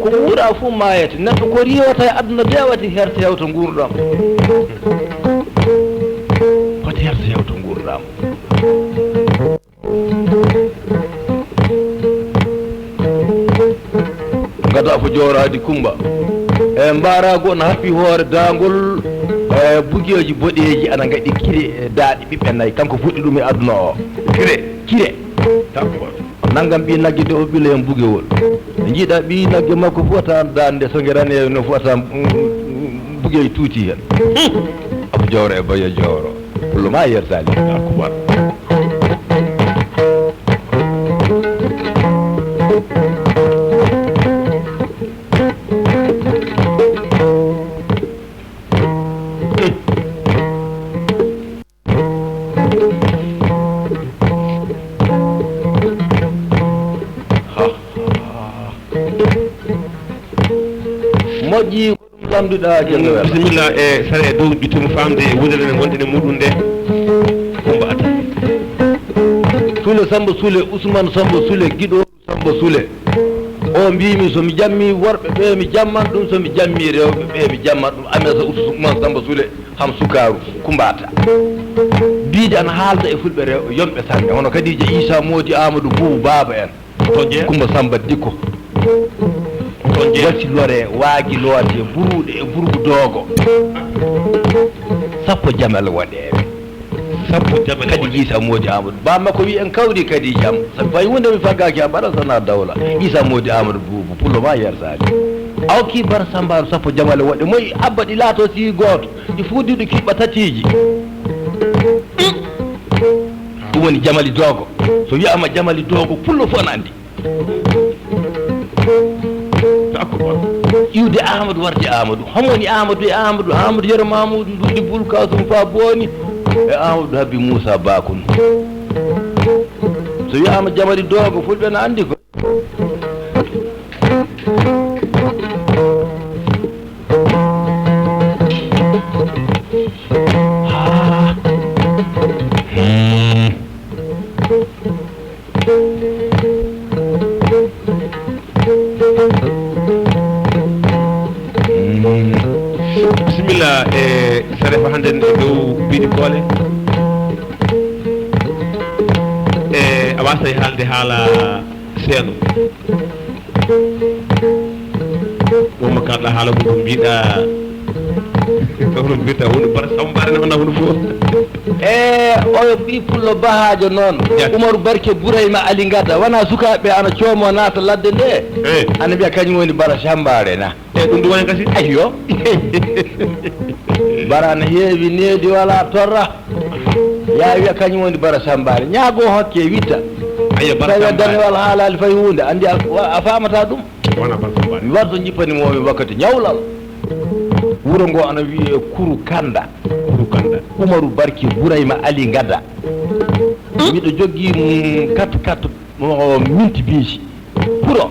ko wuura fu mayete neɗɗo ko riwata e aduna be wati herte hewto nguurɗam wati herte hewto nguurɗam gada ko jooradi kumba e mbarago no happi hoore dangol bugiyoji boɗeji ana gaɗi kire daaɗi ɓiɓɓe nayyi kanko fuɗɗi ɗum e aduna o kire nanngam ɓi nagge de o ɓila hen bugewol jiiɗa ɓi nagge makko fota dande so gerane no fota bugeyi tuuti hen abu jawro e bayo jawro pullo ma yersali akubar moƴƴi ko ɗum lamduɗa janggo bisimilla e sare dow ƴuttimo famde e wudere nde gonɗen e muɗum nde komba ata Sule Samba Sule Ousmane Samba Sule Guiɗo Samba Sule o mbimi somi jammi worɓe ɓe mi jamman ɗum somi jammi rewɓe ɓe mi jamman ɗum Amesa Ousmane Samba Sule ham sukaru kumbata biide ana haalda e fulɓe rewɓe yomɓe sanne hono Kadija Issa Modi Amadou Boubou Baba en toƴƴe Kumba Samba Dikko wacci lore waagi loote buruɗe e burgu doogo sappo jamel waɗeɓe sappo jamel kadi Issa Modi Amadou bamma ko wi en kawri kadi jam sabi fayi hunde mi faggaki a mbaɗa sana dawla Issa Modi Amadou Boubou pullo ma yersali awki bara sambaru sappo jamale waɗe moyi abba ɗi laato si gooto ɗi fuudiɗo kiɓɓa tatiji ɗum woni jamali doogo so wiyama jamali doogo pullo fof ne andi iwde Amadou warde Amadou homwoni Amadou e Amadou Yero Mamoudou Nduɗi Bul Kasum fa booni e Amadou Habbi Moussa Bakoun so wiyama jamali doogo fulɓe ne andi ko bisimilla e sarefa hannden e dow biɗi koole e a wasa e haalde haala seeno wonmo kalɗa haala ko ko mbiɗa hono mbirta hunde bara sambare ne wona hunde fof oyo ɓi pullo bahajo noon Umaru Barke Bourayma Ali Gadda wona sukaɓe ana coomo naata ladde nde ana mbiya kañum woni bara sambare na ɗum ɗum woni gasi ayyo bara ne heewi needi wala torra ya wiya kañum woni bara sambare ñaago hokke witta tawi danewal haalali fayi hunde andi a famata ɗum wona bara sambare mi warto jippanimomi wakkati ñawlal wuro ngo ana wiye Kuru Kanda Umaru Barke Bourayma Ali Gadda miɗo jogui kat minti biisi puro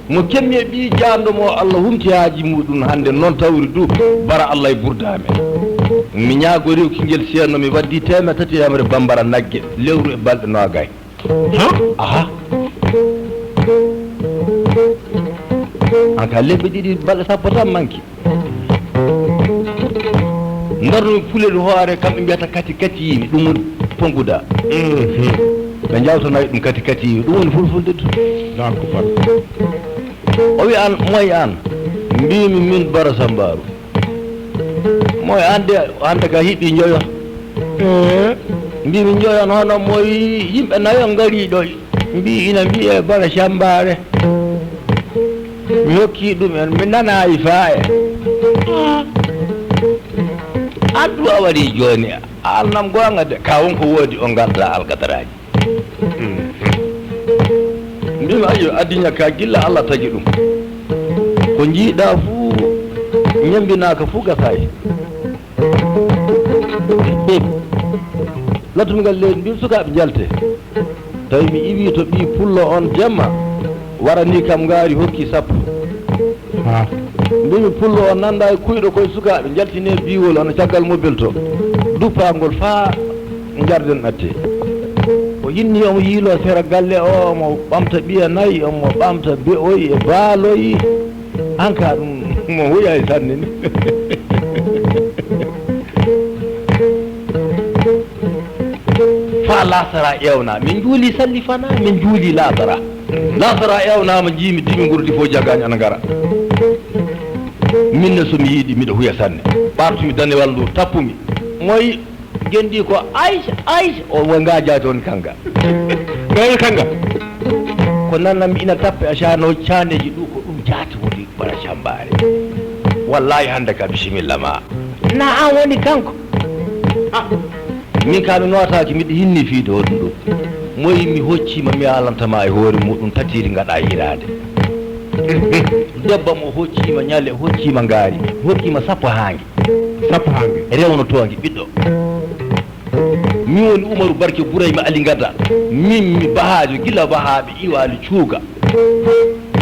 mo kemmi e ɓi jandomo Allah humti haaji muɗum hande noon tawri du bara Allah e ɓurdame mi ñaagori kingel seerno mi waddi 300 bambara nagge lewru e balɗe nogay aha aka lebbi ɗiɗi balɗe sappo tan manki darnomi fulel hoore kamɓe mbiyata kati yimi ɗum woni ponguda ɓe jawtanayi ɗum kati yimi ɗum woni fulfulde to o wi an moye an mbimi min Bara Sambaru moye ande hande ka hiɓi joyo mbimi joyon hono moyi yimɓe nayo gari ɗo mbi ina mbiye Bara Sambare mi hokki ɗum en mi nanayi fa e addu a waɗi joni annam gonga de ka wonko woodi o garda alkadaraji mbimi ayo addiña ka gilla Allah tagi ɗum ko jiiɗa fuu ñambinaka fuu gasayi lattumigal leydi mbimi sukaɓe jalte tawi mi iwi to ɓi pullo on jemma warani kam ngaari hokki sappo mbimi pullo o nanda e kuyɗo koye sukaɓe jaltine biwol hono caggal mobile to duppangol faa garden atte o hinni omo yiilo sera galle o mo ɓamta ɓiya nayyi omo ɓamta be'oyi e baaloyi hanka ɗum mo huya e sanne ni fa lasara ƴewna min juuli salli fana min juuli lasara ƴewnama jiimi dimi gurdi fof jagañi ana gara minne somi yiiɗi miɗa huya sanne ɓartumi danewal ndu tappumi moyi gendi ko Aïcha o ngaja toon kanga gayi kanga ko nannami ina tappe acano caneji ɗu ko ɗum jaati woni bara cambare wallahi hande ka bisimilla ma na an woni kanko min ka mi notaki miɗo hinni fiide hoɗum ɗum moyi mi hoccima mi alantama e hoore muɗum tatiri gaɗa hirade debbo mo hoccima ñalle hoccima ngaari hokkima sappo hange rewno toonge ɓiɗɗo min woni Umaru Barke Burayma Ali Gadda min mi bahajo gila bahaɓe iwali cuuga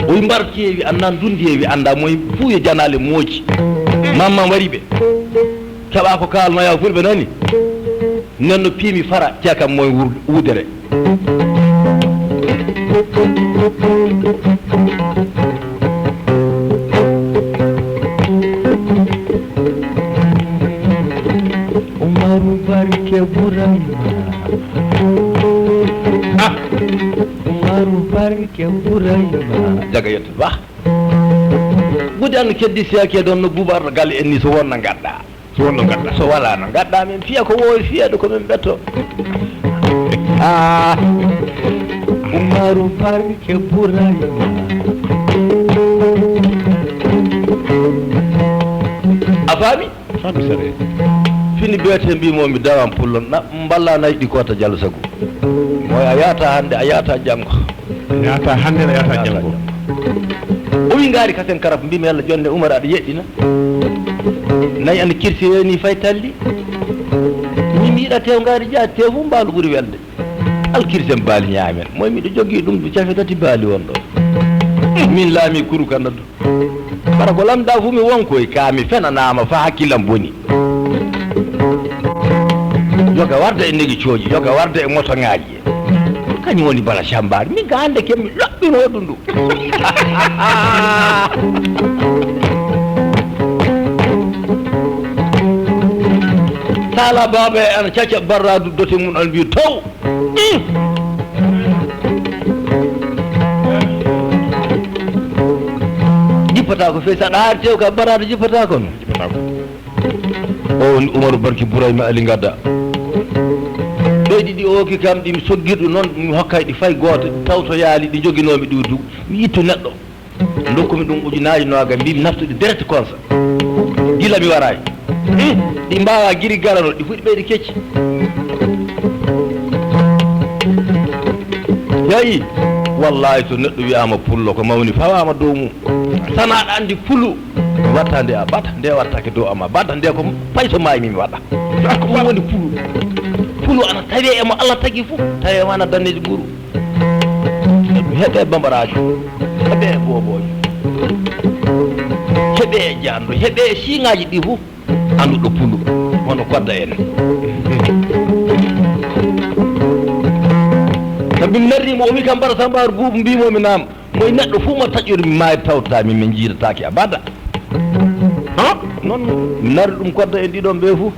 oyi mbarkeewi annan dundeewi anda moye fuu yo janale mooji mamman wari ɓe keɓa ko kalnoya fulɓe nani nen no piimi fara cekam moye wudere Umaru Barke Burayma Umaru Barke Burayma jaga yetto ba gudi an keddi siyake ɗon no buubarɗo galle en ni so wonno gadɗa so wala no gadɗa min fiya ko wowi fiyade komin ɓetto Umaru Barke Burayma a faami sare fini biyete mbimomi dawan pullon mballa nayi ɗi kota Diallo Sago moy a yata hande a yata janggo a yata janggo o wi ngaari kasen karab mbimi yalla jonde Oumar aɗa yeɗɗina nayi anda kirsi ni fay talli min yiɗa tew ngaari jaati tew fu mbaalu ɓuuri welde alkirsen baali ñaamen moy miɗo jogii ɗum ɗo cafe tati baali won ɗo min laami kuru kanadu bara ko lamɗa fu mi wonkoye ka mi fenanama fa hakkillam boni yoga warda e negi cooji yoga warda e moto ŋaaji kañum woni bala cambari min ka hannde kemmi loɓɓino ɗum ɗum sala baba ana caca barradu dote mum an mbi taw jippata ko fewi saɗa haari tew ka barradu jippata kono o woni Umaru Barke Burayma Ali Gadda ɓeyɗi ɗi ooki kam ɗimi soggirɗu noon mi hokkay ɗi fay gooto taw to yaali ɗi joguinomi ɗiwdu mi ittu neɗɗo dokkumi ɗum ujunaji noga mbimi naftude direct consa gila mi warayi ɗi mbawa guiri garano ɗi fuɗi ɓeyɗi kecci yeyi wallahi to neɗɗo wiyama pullo ko mawni fawama dow mum sana aɗa andi pulu watta nde a ɓata nde wattake dow ama ɓata nde ko payso maymi mi waɗa ko ɗum woni pulu ana tawi emo Allah tagi fof tawi ma ana danneji ɓuuru heɓe bambaraji heɓe e boboji heɓe e jando heɓe e siŋaji ɗi fof anduɗo pulu hono kodda en sabi narrimo o wi kam mbaɗa sambaru buubu mbimomi nam moye neɗɗo fuu mo taƴƴori mi maari tawtami min jiidatake abada noon mi nari ɗum kodda en ɗiɗon ɓe fof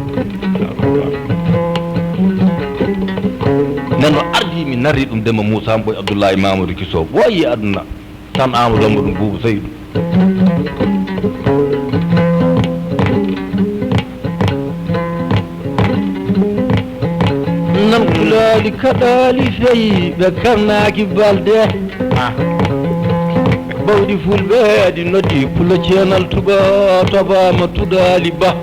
nen no ardi mi narri ɗum Demba Moussa Boy Abdoulaye Mamadou Kisso ɓooyi aduna tan Amadou Lambo ɗum Boubou Seydou nam kulaali kaɗaali feyi ɓe karnaaki balde bawɗi fulɓe adi noddi pulo ceenal tuba tobama tuɗaali ba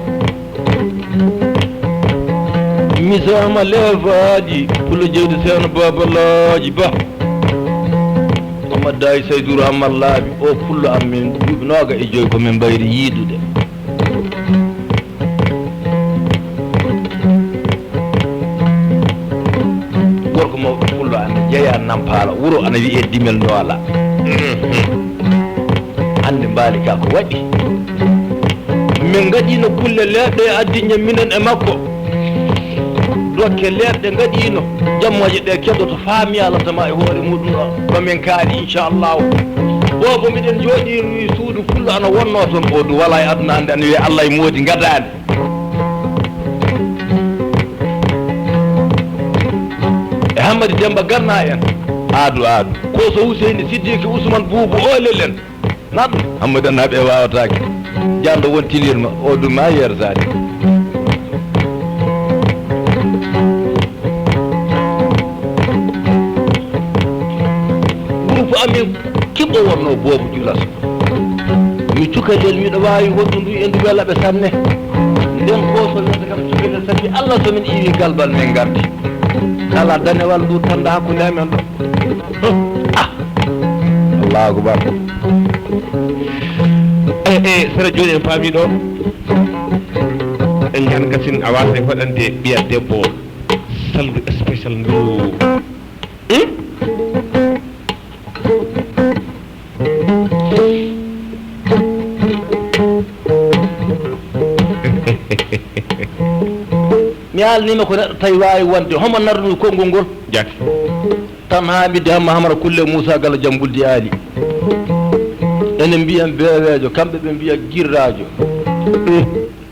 misama leefaji pulo jeydi seeno babalaji ba amaddayi Saydour Hamar laaɓi o pullo am min duuɓi nooga e joyi komin mbayri yiidude gorko mawɗo pullo ana jeeya nampala wuro ana wiye dimel noola hande mbaali ka ko waɗi min gaɗino kulle leɗɗe addiñe minen e makko dokke leɗɗe gaɗino jammoje ɗe keddoto faami Allah tama e hoore muɗum ɗo komin kaali inchallahu bobo miɗen jooɗi suudu fullo ana wonno toon ɓodu wala e aduna ande ana wiye Allah e moodi gadani e Hammadi Demba Ganna en aadu ko so Huseyni Siddiqui Ousmane Boubou olel en naɗɗo Hammadi annaɓe wawatake jando won tilirma o ɗum ma yersade groupe amin kiɓɓo wonno Bobo Djilas mi cukalel miɗo wawi wondu ndu e ndu welaɓe sanne nden koso wiyata kam cukalel sabi Allah somin iwi galbal men gardi kala danewal ndu tanda hakkude amen ɗo Allahu akbar sera joni en paami ɗo en jan gasin a wasa waɗande ɓiya debbo saldu spécial ndu mi alnima ko neɗɗo tawi wawi wonde homo narnui konngol ngol jati tan Hamidou Hamma Hamara Kulle Moussa Gallo Jambuldi Ali enen mbiyan bewejo kamɓe ɓe mbiya girrajo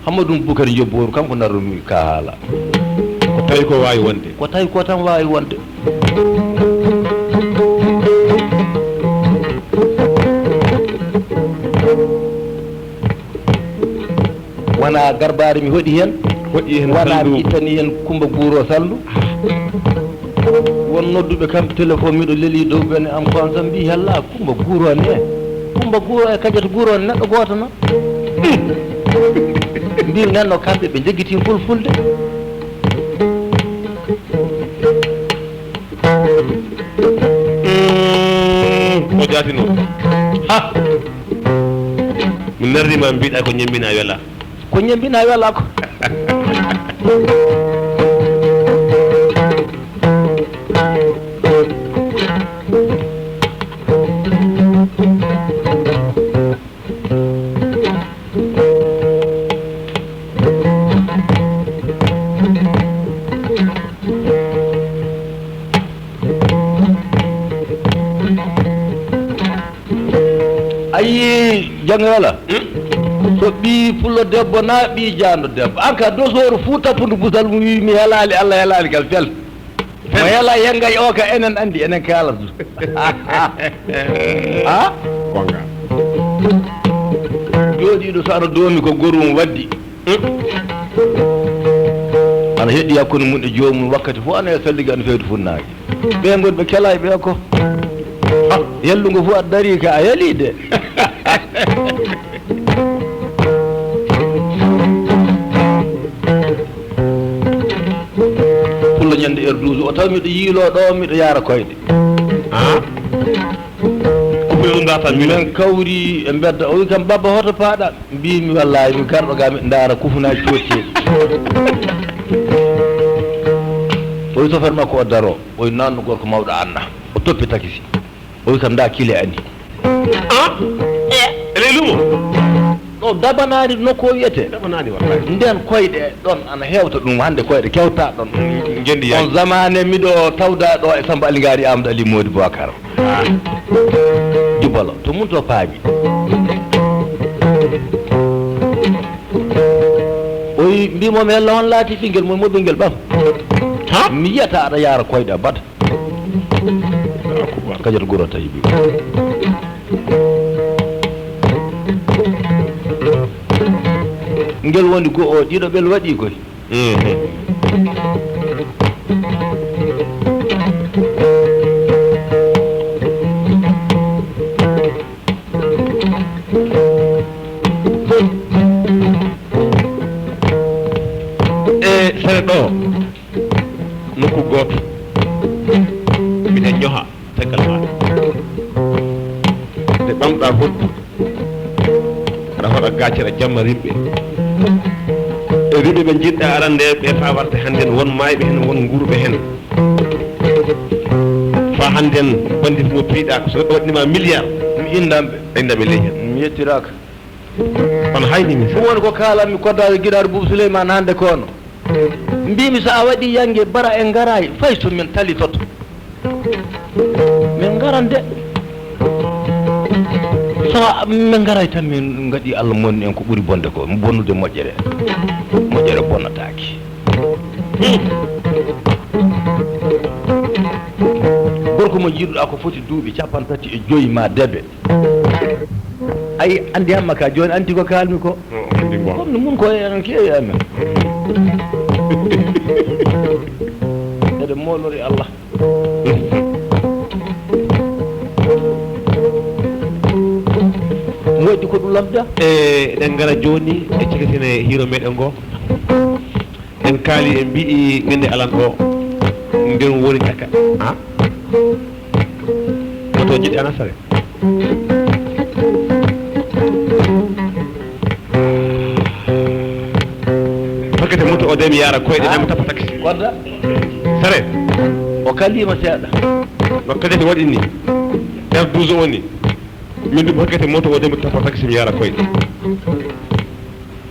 Hammadou Boukary Jobboru kanko narnumi ka haala ko tawi ko wawi wonde ko tawi ko tan wawi wonde wona garbare mi hoɗi hen wona mi ittani hen Coumba Gouro Sallou won nodduɓe kamɓe téléphone miɗo leeli dow bene am kon tan mbi hella Coumba Gouro ne Coumba Gouro e Kadiata Gouro ne neɗɗo goto no mbimi nenno kamɓe ɓe jeggiti fulfulde o jatino ha mi narrima mbiɗa ko ñembina wela ko ñembina wela ko ayi jangala so ɓi pullo debbo na ɓi jando debbo an ka dosoru fuu tappudu busal mu wi mi helali Allah helali kal fel mo hela yengay o ka enen andi enen kalata ha gonga jooɗiɗo so aɗa doomi ko gorum waddi ana heeɗi hakkude mum e joomum wakkati fof ana e salligi ana fewde funnaaki ɓe gonɓe kela e ɓe ko yellugo fof aɗa daari ka a heeli de pullo ñande heure 12 o taw miɗo yiilo ɗo miɗo yaara koyɗe ko ɓe data minen kawri e mbedda o wi kam Baba hoto paaɗa mbimi wallahi mi garɗo ga miɗo ndaara kufunaji cotteɗi o wi chauffeur makko o daro o wi nanno gorko mawɗo Anna o toppi taxi o wi kam nda kile ani ele lumo o dabanani nokko wiyete dabanani wallahi nden koyɗe ɗon ana hewta ɗum hande koyɗe kewta ɗon jendi on zamane miɗo tawda ɗo e Samba Ali Ngari Amadou Ali Mody Bocar jubalo to mun to paami o wi mbimomi hella hon laati ɓinguel mum mo ɓinguel ɓam mi yiyata aɗa yaara koyɗe a bata Kadiata Gouro tawi bi ngel woni go o ɗiɗo ɓel waɗi koy e sere ɗo nokku goto minen ñoha tegal maɗa nde ɓamɗa hoddu aɗa hoɗa gaccere jamma rimɓe e rimɓe ɓe jiɗɗa arande ɓe fa warta hannden won mayɓe hen won guurɓe hen fa hannden bandit mo piiɗa so ɓe waɗnima milliard mi indamɓe indaɓe leñen mi yettiraka kono hayni mi ɗum woni ko kalanmi koddaɗo guiɗaɗo Boubou Souleymane hande kono mbimi so a waɗi yange bara en garayi fay so min talitoto min garan de so min garay tan min gaɗi Allah monni en ko ɓuuri bonde ko bonnude moƴƴere bonnataki gorko mo jiiɗuɗa ko foti duuɓi 35 ma debbe ay andi hamma ka joni anti ko kalmi ko comme no mun ko en keewi amen ede molori Allah moƴƴi ko ɗum lamda eɗen gara joni e cikatine hiiro meɗen ngo en kaali en mbi'i gende alan ɗo nden woni caka moto jiɗi anasare pakkete moto o de mi yara koyɗe nami tappa taxi wadda sare o kallima seeɗa wakkati de waɗi ni nder 12 o ni min ɗum hokkete moto o de mi tappa taxi mi yara koyɗe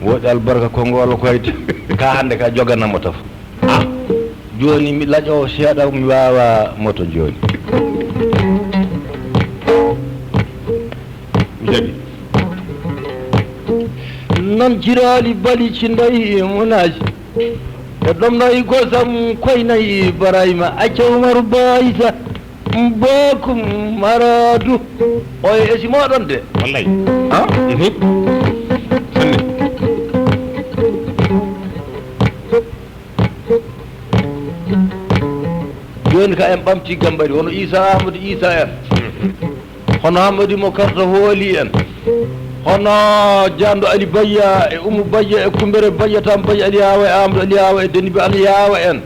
woɗi albarka konngolo koyde ka hande ka joganamo taf joni mi laƴo seeɗa mi wawa moto joni mi jaɓi non jirali bali cindayi munaji e ɗomnayi gosam koynayi barayma acca umaru baysa bokum maradu oye esi moɗon de wallay sanne joni ka en ɓamti gambari hono Isa Ahmadou Isa en hono Hamadou mo karta hooli en hono Diando Ali Bayya e Oumou Bayya e Kumbere Bayya tan Bayya Aliyawa e Amadou Aliyawa e Denibi Aliyawa en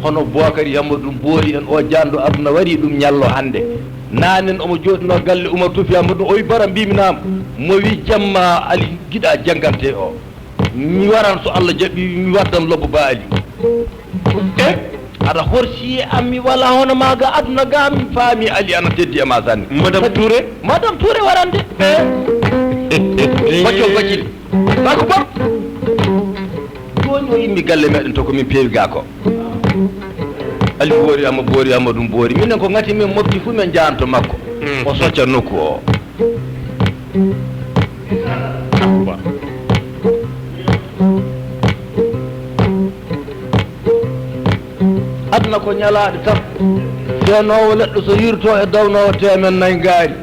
hono Boakary Amadou Booli en o Diando aduna wari ɗum ñallo hande nanen omo joɗino galle Oumar Toufi Amadou o wi bara mbiminama mo wi jamma Ali giɗa janggante o mi waran so Allah jaɓi mi waddan lobbo ba Ali aɗa horsi am mi wala hono maga aduna ga mi faami Ali ana teddi e ma sanne madame Touré warande baccol baccil bako bom joni o yimmi galle meɗen to komin peewi ga ko Ali boori Amadou boori minen ko ngati min mofti fuu men jahanto makko o socca nokku o aduna ko ñalaaɗe tan feenowo leɗɗo so yirto e dawnowo temen nayyi gaari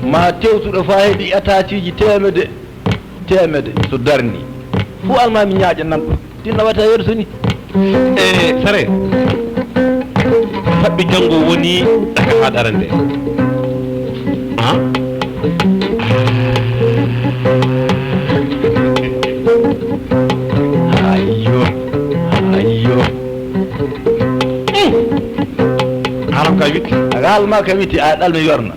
ma tewtuɗo fa heeɗi étatiji temede so darni fuu almami ñaaƴa nan ɗum tinno wata yerso ni sare faɓɓi janngo woni ɗaka ha ɗarande ayyo haram ka witti haalma ka witti a ɗalmi yorna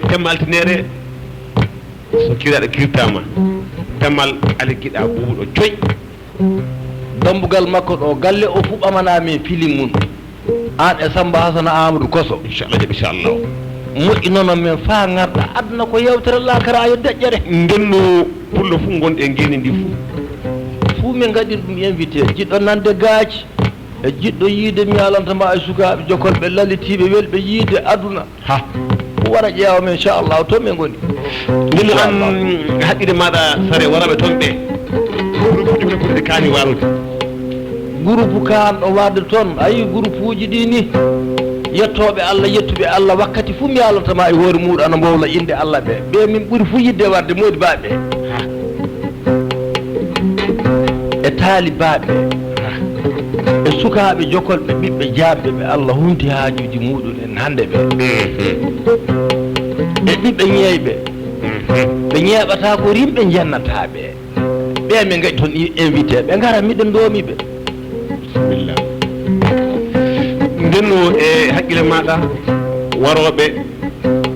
temma altinere so kiraɗo kirtama temmal ala giɗa buuɗo coy dambugal makko ɗo galle o fuɓamanami filim mum an e Samba Hasana Amadou Koso inchallah jaɓi inchallah moƴƴi noon min fa garɗa aduna ko yewtere lakara ayo deƴƴere ndenno pullo fof gonɗe e gueni ndi fuu min gaɗin ɗum invité jiɗɗo nande gaaci e jiɗɗo yiide mi alantama e sukaɓe jokolɓe lalitiɓe welɓe yiide aduna ha wara ƴeewa min inchallahu toon min goni ndimo an haqqille maɗa sare waraɓe toon ɓe groupe ɓe kaani warude groupe kanɗo wadde toon ayi groupe uji ɗi ni yettoɓe Allah yettuɓe Allah wakkati fuu mi alantama e hoore muɗum ana mbowla inde Allah ɓe min ɓuuri fuu yidde warde modi baɓe e taalibaɓe e sukaɓe jokolɓe ɓiɓɓe jabɓe ɓe Allah hunti haajuji muɗum en hande ɓe e ɓiɓɓe ñeeyɓe ɓe ñeeɓata ko rimɓe jennataɓe ɓe min gaɗi toon invité ɓe gara miɗen doomiɓe bisimilla ndenno e haqqille maɗa waroɓe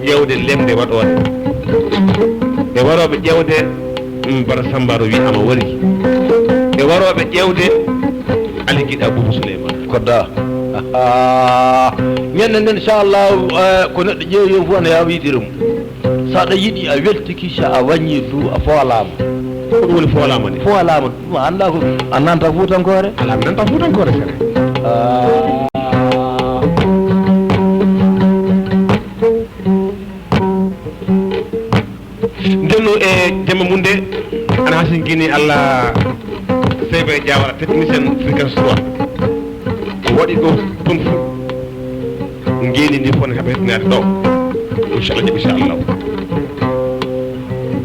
ƴewde lemde waɗode e waroɓe ƴewde bara Sambaro wi ama wari e waroɓe ƴewde Ali Guiɗa Boubou Souleymane kodda ñande nden inchallah ko neɗɗo ƴeewi fof ne yawa yiiɗira mum saɗa yiɗi a weltiki sa a waññi du a foolama ko ɗum woni foolama ni foolama ɗum a anda ko a nanta fuutankore ala mi nanta fuutankore sere ndenno e jamma mum nde ana hasin guini Allah seyba Diawara technicien fréquence 3 ko waɗi ɗo toon fu ngeeni ndi fone kaɓe hettinade ɗo inchallah jaɓi inchallah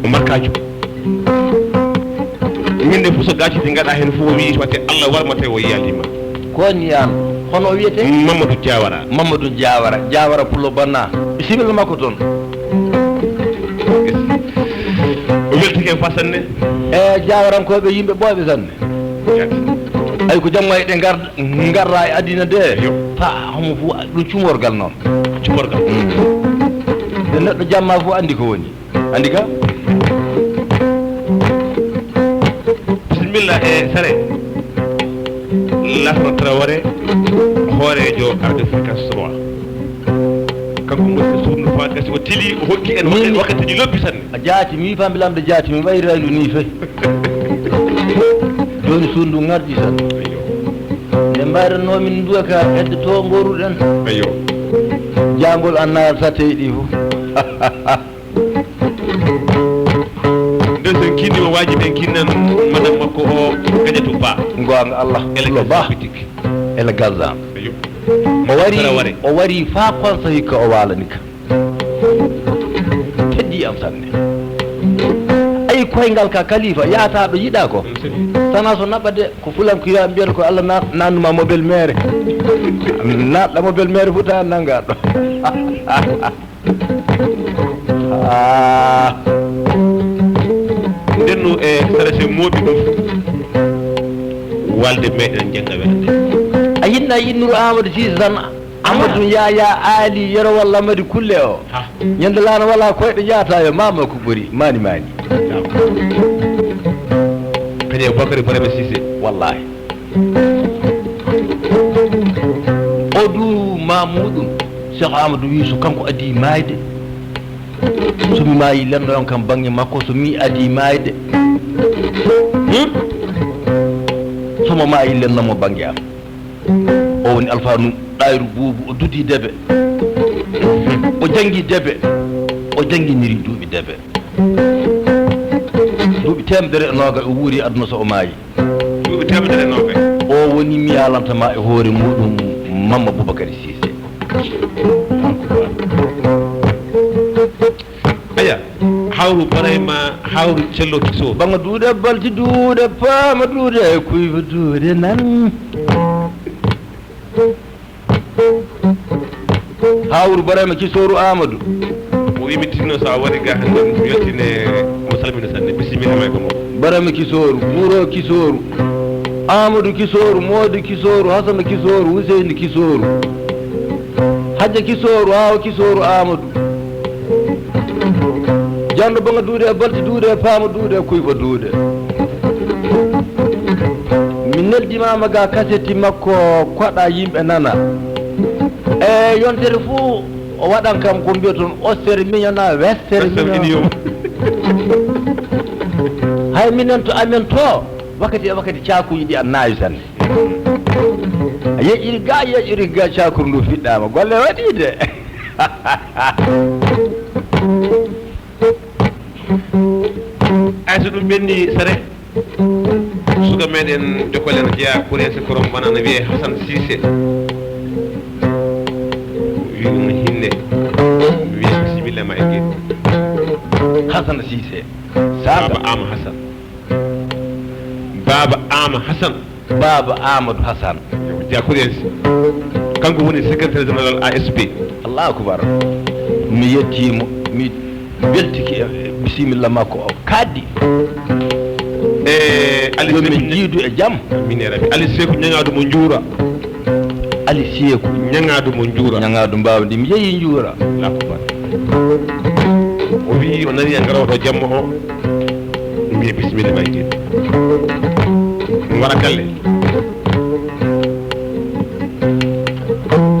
o markajo min de fof so gacciti gaɗa hen fof wi watte Allah warmate o yiyalima koni yan hono wiyete Mamadou Diawara Mamadou Diawara Diawara pullo banna bisimilla makko toon o weltike en fa sanne e Diawarankoɓe yimɓe ɓooɓe sanne ay ko jamma ɗe garra e adina de fa homo fo ɗum cumorgal noon cumorgal nde neɗɗo jamma fof andi ko woni andi ka bisimilla e sare Lasma Traoré hoorejo arde fréquence 3 kanko woni suudu fa kasi o tili o hokki en wakkati ji lobbi sanne a jaati mi fambi lamde jaati mi wayi raylu ni fe joni suudu ngardi tan nde mbayranno min duwa ka hedde to goruɗen ayo jangol anna satte ɗi fof nden sen kinnima wajibi en kinnan madame makko o gaƴatu ba gonga Allah ele ba bitik ele gazan ayo o wari fa konsa hikka o walani ka teddi am sanne ay koyngal ka kalifa yaata ɗo yiɗa ko sana so naɓa de ko fulankoya mbiyata ko Allah nannuma mobile maire natɗa mobile maire futa nangaɗo ndenno e sara se mooɓi ɗum walde meɗen jangga welande a yinna yinnuru Amadou Cissé tan Amadou Yaya Ali yero walla Amady Kulle o ñande laana wala koyɗo jaata yo mama ko ɓuri mani kadi Bakary Barame Cissé wallahi o du mamuɗum Cheikh Amadou wi so kanko adi mayde somi maayi lenno on kam bange makko so mi adi mayde somo maayi lennomo bange am o woni alfanu ɗayru buubu o dudi debe o jangi debe o janginiri duuɓi debe duuɓi temedere e noga o wuuri aduna so o maayi duuɓi temedere e noga o woni mi yalantama e hoore muɗum Mamma Boubacar Cissé aya hawru barayma hawru cello kiso banga duuɗe balti duuɗe paama duuɗe kuyfa duuɗe nan hawru barayma kisoru Amadou o wimi tinno so a waɗi ga hande mi weltine mo salmina sanne bisimilla may ko mo barayma kisoru ɓuuro kisoru Amadou kisoru Mody kisoru Hasana kisoru Huseyni kisoru Hadja kisoru Hawa kisoru Amadou jando banga duuɗe balti duuɗe paama duuɗe kuyfa duuɗe min neldimama ga kaseti makko koɗa yimɓe nana e yontere fuu o waɗan kam ko mbiya toon ostere miñona westere miñon hay minen to amen to wakkati e wakkati cakuji ɗi an naawi sanne a yeƴƴiri ga cakuru ndu fiɗɗama golle waɗi de ay so ɗum ɓenni sare suka meɗen jokolen jeeya pourese korom banana wiye Hassane Cissé wi ɗum hinne wiye bisimilla ma e gueɗi Hassane Cissé baba Ama Hassane baba Ama Hassane baba Amadou Hassane jeeya pourese kanko woni secrétaire général ASP allahu akbar mi yettimo mi weltiki e bisimilla makko o kaddi yomin jiidu e jaam mine rabi Ali Sekou ñaŋadu mo juura Ali Sekou ñaŋadu mo juura ñaŋadu mbawdi mi yeehi juura lakubar o wi o nani e garoto jamma o mbiye bisimilla ma gueɗi wara galle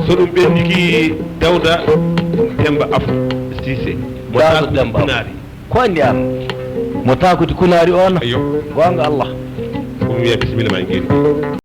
so ɗum ɓenniki Dawda Demba Afou Cissé daso demba ko andi an mo takuti kunari on ayo gonga Allah wiya bisimilla ma en geedi